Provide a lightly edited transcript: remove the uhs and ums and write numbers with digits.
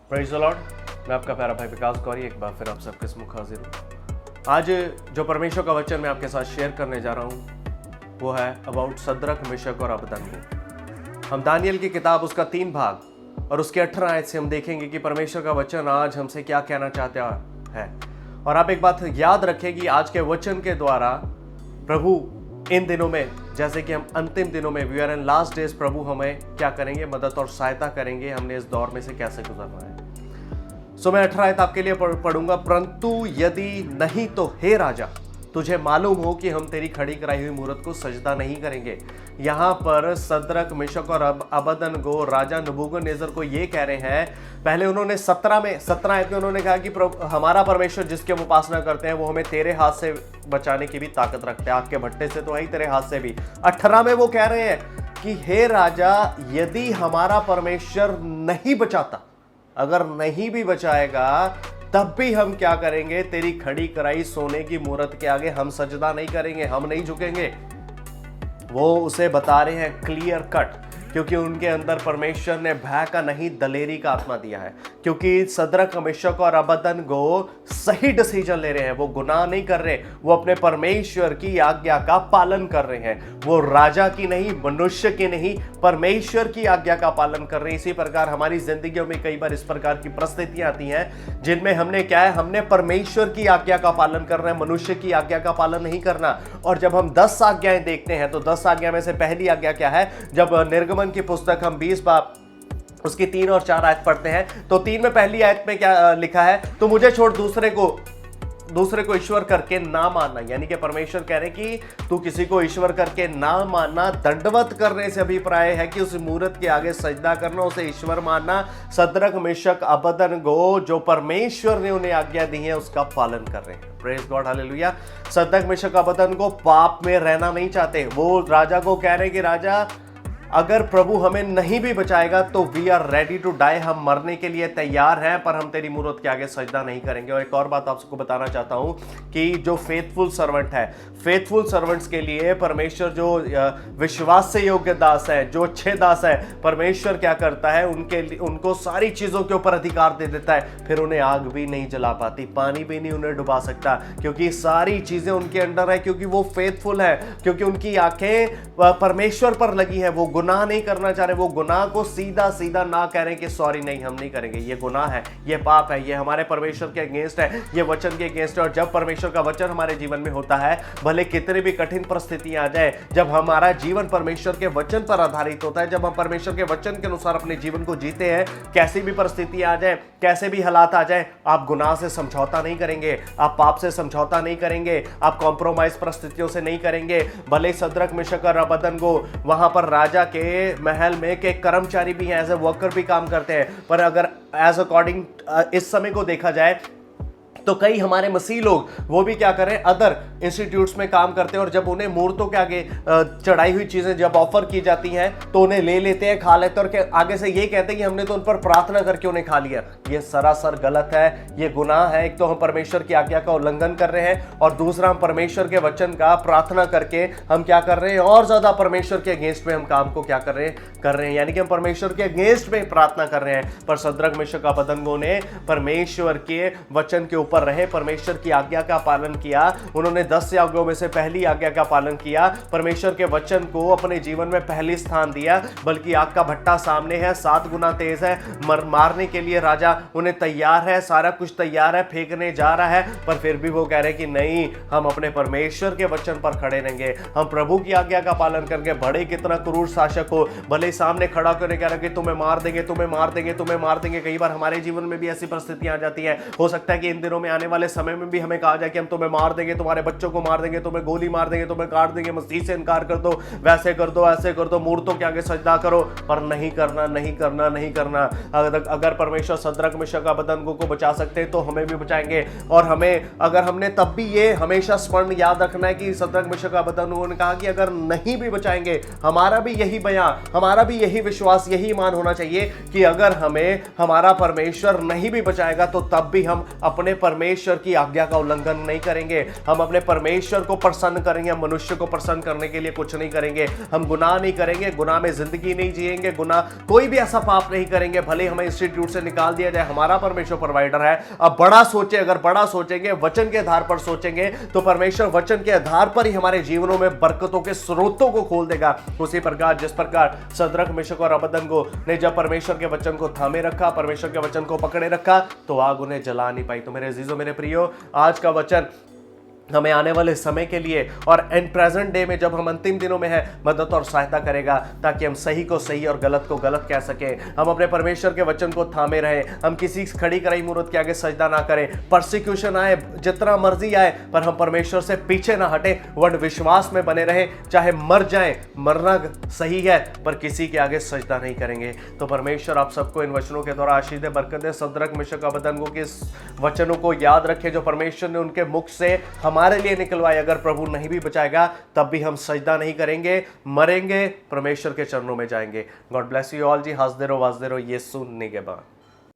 Praise the Lord. मैं आपका प्यारा भाई विकास गौरी एक बार फिर आप सबके सम्मुख हाजिर हूँ। आज जो परमेश्वर का वचन मैं आपके साथ शेयर करने जा रहा हूँ वो है अबाउट सद्रक, मेशक और अबेदनगो। हम दानियल की किताब उसका 3 भाग और उसके 18 आयत से हम देखेंगे कि परमेश्वर का वचन आज हमसे क्या कहना चाहता है। और आप एक बात याद रखें कि आज के वचन के द्वारा प्रभु इन दिनों में, जैसे कि हम अंतिम दिनों में, we are in last days, प्रभु हमें क्या करेंगे, मदद और सहायता करेंगे हमने इस दौर में से कैसे गुजरना है। सो मैं 18 आयत आपके लिए पढ़ूंगा। परंतु यदि नहीं तो हे राजा, तुझे मालूम हो कि हम तेरी खड़ी कराई हुई मूरत को सजदा नहीं करेंगे। यहाँ पर सद्रक, मेशक और अबेदनगो राजा नबूकदनेस्सर को ये कह रहे हैं। पहले उन्होंने 17 आयत में उन्होंने कहा कि हमारा परमेश्वर जिसके हम उपासना करते हैं वो हमें तेरे हाथ से बचाने की भी ताकत रखता है, आग के भट्टे से तो है ही, तेरे हाथ से भी। 18 में वो कह रहे हैं कि हे राजा, यदि हमारा परमेश्वर नहीं बचाता, अगर नहीं भी बचाएगा, तब भी हम क्या करेंगे, तेरी खड़ी कराई सोने की मूरत के आगे हम सजदा नहीं करेंगे, हम नहीं झुकेंगे। वो उसे बता रहे हैं क्लियर कट, क्योंकि उनके अंदर परमेश्वर ने भय का नहीं दलेरी का आत्मा दिया है। क्योंकि सद्रक, मेशक और अबेदनगो सही डिसीजन ले रहे हैं, वो गुनाह नहीं कर रहे, वो अपने परमेश्वर की आज्ञा का पालन कर रहे हैं। वो राजा की नहीं, मनुष्य की नहीं, परमेश्वर की आज्ञा का पालन कर रहे हैं। इसी प्रकार हमारी जिंदगियों में कई बार इस प्रकार की परिस्थितियां आती हैं जिनमें हमने क्या है, हमने परमेश्वर की आज्ञा का पालन करना है, मनुष्य की आज्ञा का पालन नहीं करना। और जब हम 10 आज्ञाएं देखते हैं तो 10 आज्ञा में से पहली आज्ञा क्या है, जब निर्गमन की पुस्तक हम 20 बाब उसकी 3 और 4 आयत पढ़ते हैं तो 3 में पहली आयत में क्या लिखा है, तो मुझे छोड़ दूसरे को ईश्वर करके ना मानना। यानी कि परमेश्वर कह रहे हैं कि तू किसी को ईश्वर करके ना मानना। दंडवत करने से अभिप्राय है कि उस मूरत के आगे सजदा करना, उसे ईश्वर मानना। सद्रक, मेशक, अबेदनगो जो परमेश्वर ने उन्हें आज्ञा दी है उसका पालन कर रहे हैं। Praise God, hallelujah. सद्रक, Meshach, Abednego पाप में रहना नहीं चाहते। वो राजा को कह रहे हैं कि राजा, अगर प्रभु हमें नहीं भी बचाएगा तो we are ready to die, हम मरने के लिए तैयार हैं, पर हम तेरी मूरत के आगे सजदा नहीं करेंगे। और एक और बात आपको बताना चाहता हूं कि जो फेथफुल सर्वेंट है, फेथफुल सर्वेंट्स के लिए परमेश्वर जो विश्वास से योग्य दास है, जो अच्छे दास है, परमेश्वर क्या करता है, उनको सारी चीजों के ऊपर अधिकार दे देता है। फिर उन्हें आग भी नहीं जला पाती, पानी भी नहीं उन्हें डुबा सकता, क्योंकि सारी चीजें उनके अंडर है, क्योंकि वो फेथफुल है, क्योंकि उनकी आंखें परमेश्वर पर लगी है। वो गुनाह नहीं करना चाह रहे, वो गुनाह को सीधा सीधा ना कह रहे कि सॉरी नहीं, हम नहीं करेंगे, ये गुनाह है, ये पाप है, ये हमारे परमेश्वर के अगेंस्ट है, ये वचन के अगेंस्ट है। और जब परमेश्वर का वचन हमारे जीवन में होता है, भले कितनी भी कठिन परिस्थितियां आ जाए, जब हमारा जीवन परमेश्वर के वचन पर आधारित होता है, जब हम परमेश्वर के वचन के अनुसार अपने जीवन को जीते हैं, कैसी भी परिस्थितियां आ जाए, कैसे भी हालात आ जाए, आप गुनाह से समझौता नहीं करेंगे, आप पाप से समझौता नहीं करेंगे, आप कॉम्प्रोमाइज परिस्थितियों से नहीं करेंगे। भले सद्रक, मेशक और अबेदनगो वहां पर राजा के महल में के कर्मचारी भी हैं, एज ए वर्कर भी काम करते हैं, पर अगर एज अकॉर्डिंग इस समय को देखा जाए तो कई हमारे मसीह लोग वो भी क्या करें, अदर इंस्टीट्यूट्स में काम करते हैं, और जब उन्हें मूर्तों के आगे चढ़ाई हुई चीजें जब ऑफर की जाती हैं तो उन्हें ले लेते हैं, खा लेते हैं, और आगे से ये कहते हैं कि हमने तो उन पर प्रार्थना करके उन्हें खा लिया। ये सरासर गलत है, ये गुनाह है। एक तो हम परमेश्वर की आज्ञा का उल्लंघन कर रहे हैं, और दूसरा हम परमेश्वर के वचन का प्रार्थना करके हम क्या कर रहे हैं, और ज्यादा परमेश्वर के अगेंस्ट में हम काम को क्या कर रहे हैं, यानी कि हम परमेश्वर के अगेंस्ट में प्रार्थना कर रहे हैं। पर सद्रक, मेशक, अबेदनगो ने परमेश्वर के वचन के ऊपर रहे, परमेश्वर की आज्ञा का पालन किया। उन्होंने 10 आज्ञाओं में से पहली आज्ञा का पालन किया, परमेश्वर के वचन को अपने जीवन में पहली स्थान दिया। बल्कि आग का भट्टा सामने है, 7 गुना तेज है, मारने के लिए राजा उन्हें तैयार है, सारा कुछ तैयार है, फेंकने जा रहा है, पर फिर भी वो कह रहे हैं कि नहीं, हम अपने परमेश्वर के वचन पर खड़े रहेंगे, हम प्रभु की आज्ञा का पालन करके। बड़े कितना क्रूर शासक हो, भले सामने खड़ा करके कह रहे कि तुम्हें मार देंगे, तुम्हें मार देंगे, तुम्हें मार देंगे। कई बार हमारे जीवन में भी ऐसी परिस्थितियां आ जाती है। हो सकता है कि इन दिनों में आने वाले समय में भी हमें कहा जाए कि हम तुम्हें मार देंगे, तुम्हारे बच्चों को मार देंगे, तुम्हें गोली मार देंगे, तुम्हें काट देंगे, मसीह से इनकार कर दो, वैसे कर दो, ऐसे कर दो, मूर्तों के आगे सजदा करो। पर नहीं करना, नहीं करना, नहीं करना। अगर परमेश्वर सद्रक, मेशक, अबेदनगो को बचा सकते हैं तो हमें भी बचाएंगे। और हमें, अगर हमने तब भी ये हमेशा स्मरण याद रखना है कि सद्रक, मेशक, अबेदनगो ने कहा कि अगर नहीं भी बचाएंगे, हमारा भी यही बयान, हमारा भी यही विश्वास, यही ईमान होना चाहिए कि अगर हमें हमारा परमेश्वर नहीं भी बचाएगा तो तब भी हम अपने परमेश्वर की आज्ञा का उल्लंघन नहीं करेंगे, हम अपने परमेश्वर को प्रसन्न करेंगे, हम मनुष्य को प्रसन्न करने के लिए कुछ नहीं करेंगे, हम गुनाह नहीं करेंगे, गुनाह में जिंदगी नहीं जिएंगे, गुनाह कोई भी ऐसा पाप नहीं करेंगे, भले हमें इंस्टीट्यूट से निकाल दिया जाए, हमारा परमेश्वर प्रोवाइडर है। अब बड़ा सोचे, अगर बड़ा सोचेंगे, वचन के आधार पर सोचेंगे, तो परमेश्वर वचन के आधार पर ही हमारे जीवनों में बरकतों के स्रोतों को खोल देगा। उसी प्रकार जिस प्रकार सद्रक मेशक और अबेदनगो ने जब परमेश्वर के वचन को थामे रखा, परमेश्वर के वचन को पकड़े रखा, तो आग उन्हें जला नहीं पाई। तो मेरे अजीजों, मेरे प्रियो, आज का वचन हमें आने वाले समय के लिए और एंड प्रेजेंट डे में, जब हम अंतिम दिनों में हैं, मदद और सहायता करेगा, ताकि हम सही को सही और गलत को गलत कह सकें। हम अपने परमेश्वर के वचन को थामे रहें, हम किसी खड़ी कराई मूर्त के आगे सजदा ना करें। परसिक्यूशन आए, जितना मर्जी आए, पर हम परमेश्वर से पीछे ना हटे, वड विश्वास में बने रहें। चाहे मर जाएं, मरना सही है, पर किसी के आगे सजदा नहीं करेंगे। तो परमेश्वर आप सबको इन वचनों के द्वारा आशीष दे, बरकत दे। सद्रक मेशक अबेदनगो के वचनों को याद रखें जो परमेश्वर ने उनके मुख से हमारे लिए निकलवाए। अगर प्रभु नहीं भी बचाएगा, तब भी हम सजदा नहीं करेंगे, मरेंगे, परमेश्वर के चरणों में जाएंगे। गॉड ब्लेस यू ऑल जी। हंसदे रहो, वाजदे रहो, यीशु निगहबान।